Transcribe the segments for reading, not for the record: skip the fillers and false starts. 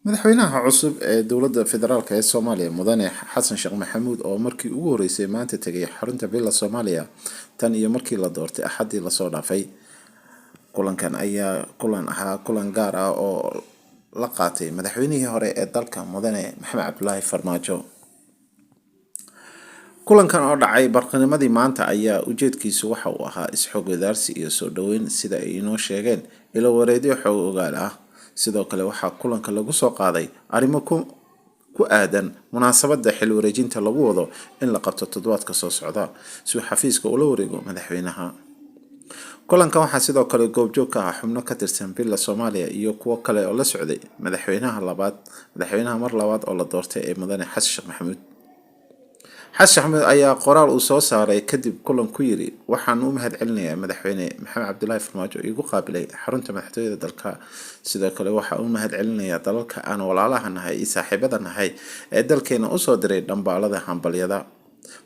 madaxweynaha cusub ee dowladda federaalk ee Soomaaliya mudane xasan sheekh maxamuud oo markii ugu horeysay maanta tagay xarunta Villa Soomaaliya tan iyo markii la doortay axadii la soo dhaafay. Kulankan ayaa kulan gaar ah oo la qaatay madaxweynihii hore ee dalka mudane Maxamed Cabdullaahi Farmaajo. Kulankan oo dhacay barqanimadii maanta ayaa ujeedkiisu waxa uu ahaa is-xog wadaarsi iyo soo dhaweyn sida ay inoo sheegeen ilo wareedyo xog ogaal ah. Sidoo kale waxaa kulanka lagu soo qaaday arrimo ku aadan munaasabadda xil wareejinta lagu wado in la qabto toddobaadka soo socda si uu xafiiska ula wareego madaxweynaha. Kulankan waxaa sidoo kale goobjoog ka ah xubno ka tirsan Villa Soomaaliya iyo kuwo kale oo la socday madaxweynaha mar labaad oo la doortay ee mudane xasan sheekh maxamuud. xasan sheekh maxamuud ayaa qoraal uu soo saaray kadib kulan ku yiri waxaan u mahadcelinayaa madaxweyne Maxamed Cabdullaahi Farmaajo igu qaabilay xarunta madaxtooyada dalka. Sidoo kale waxa uu mahadcelinayaa dalalka aan walaalaha nahay iyo saaxiibada nahay ee dalkeena u soo diray dhambaalada hambalyada.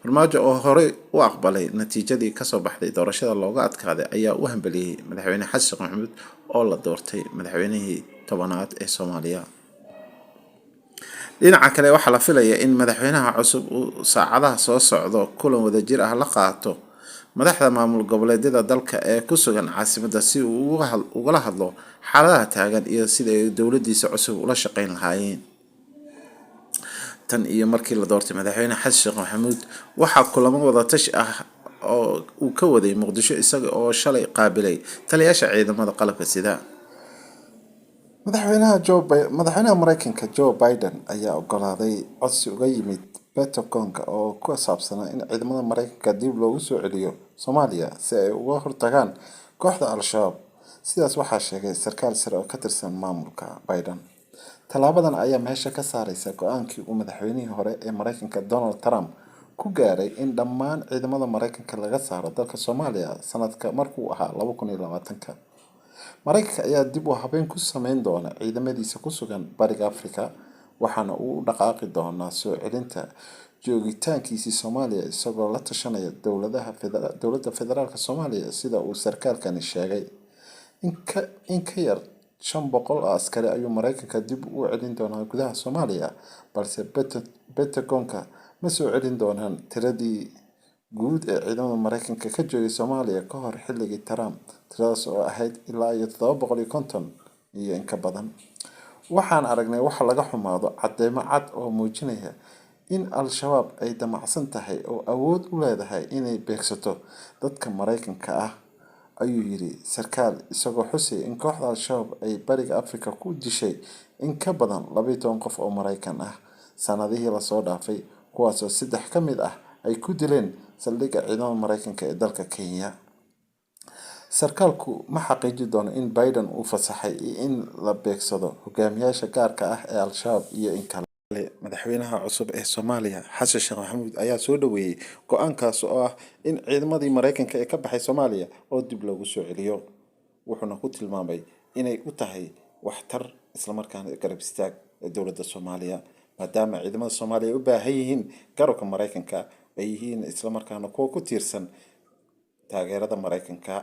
Farmaajo oo horey u aqbalay natiijadii ka soo baxday doorashada looga adkaaday ayaa u hambaliyay madaxweyne xasan sheekh maxamuud oo la doortay madaxweynihii 10aad ee Soomaaliya. dhinaca kale waxaa la filayaa in madaxweynaha cusub uu saacadaha soo socdo kulan wadajir ah la qaato madaxda maamul goboleedyada dalka ee ku sugan caasimadda si uu ugala hadlo xaaladaha taagan iyo sida ay dowladdiisa cusub ula shaqeyn lahaayeen. Tan iyo markii la doortay madaxweyne xasan sheekh maxamuud waxaa kulamo wada tashi ah oo uu ka waday Muqdisho isaga oo shalay qaabilay taliyayaasha ciidamada qalabka sida. madaxweynaha Mareykanka Joe Biden ayaa ogolaaday codsi uga yimid Pentagon-ka oo ku saabsan in ciidamada Mareykanka dib loogu soo celiyo Soomaaliya si ay uga hortagaan kooxda Al-Shabaab. Sidaas waxaa sheegay sarkaal sare oo ka tirsan maamulka Biden. Tallaabadan ayaa meesha ka saaraysa go'aankii uu madaxweynihii hore ee Mareykanka Donald Trump ku gaaray in dhammaan ciidamada Mareykanka laga saaro dalka Soomaaliya sanadka markuu ahaa 2020. Mareykanka ayaa dib u habeyn ku sameyn doona ciidamadiisa ku sugan Bariga Afrika waxaana uu u dhaqaaqi doonaa soo celinta joogitaankiisa Soomaaliya isagoo la tashanaya dowladda federaalka Soomaaliya sida uu sarkaalkani sheegay. In ka yar 500 oo askari ayuu Mareykanka dib u celin doonaa gudaha Soomaaliya balse Pentagon-ka ma soo celin doonaan tiradii guud ee ciidamada Mareykanka ka joogay Soomaaliya ka hor xilligii Trump, tiradaas oo ahayd ilaa 750 iyo in ka badan. Waxaan aragnay wax laga xumaado cadeymo cad oo muujinaya in Al-Shabaab ay damacsan tahay oo awood u leedahay inay beegsato dadka Mareykanka ah, ayuu yiri sarkaal isagoo xusay in kooxda Al-Shabaab ay Bariga Afrika ku dishay in ka badan 12 qof oo Mareykan ah sanadihii la soo dhaafay, kuwaas oo 3 ka mid ah ay ku dileen saldhigga ciidamada Mareykanka ee dalka Kenya. Sarkaalku ma xaqiijin doono in Biden uu fasaxay in la beegsado hogaamiyaasha gaarka ah ee Al-Shabaab iyo in kale. Madaxweynaha cusub ee Soomaaliya xasan sheekh maxamuud ayaa soo dhaweeyay go'aankaas oo ah in ciidamadii Mareykanka ee ka baxay Soomaaliya oo dib loogu soo celiyo. Wuxuuna ku tilmaamay inay u tahay waxtar isla markaana garab istaag ee dowladda Soomaaliya maadaama ciidamada Soomaaliya u baahan yihiin garabka Mareykanka ay yihiin isla markaana kuwa ku tiirsan taageerada Mareykanka.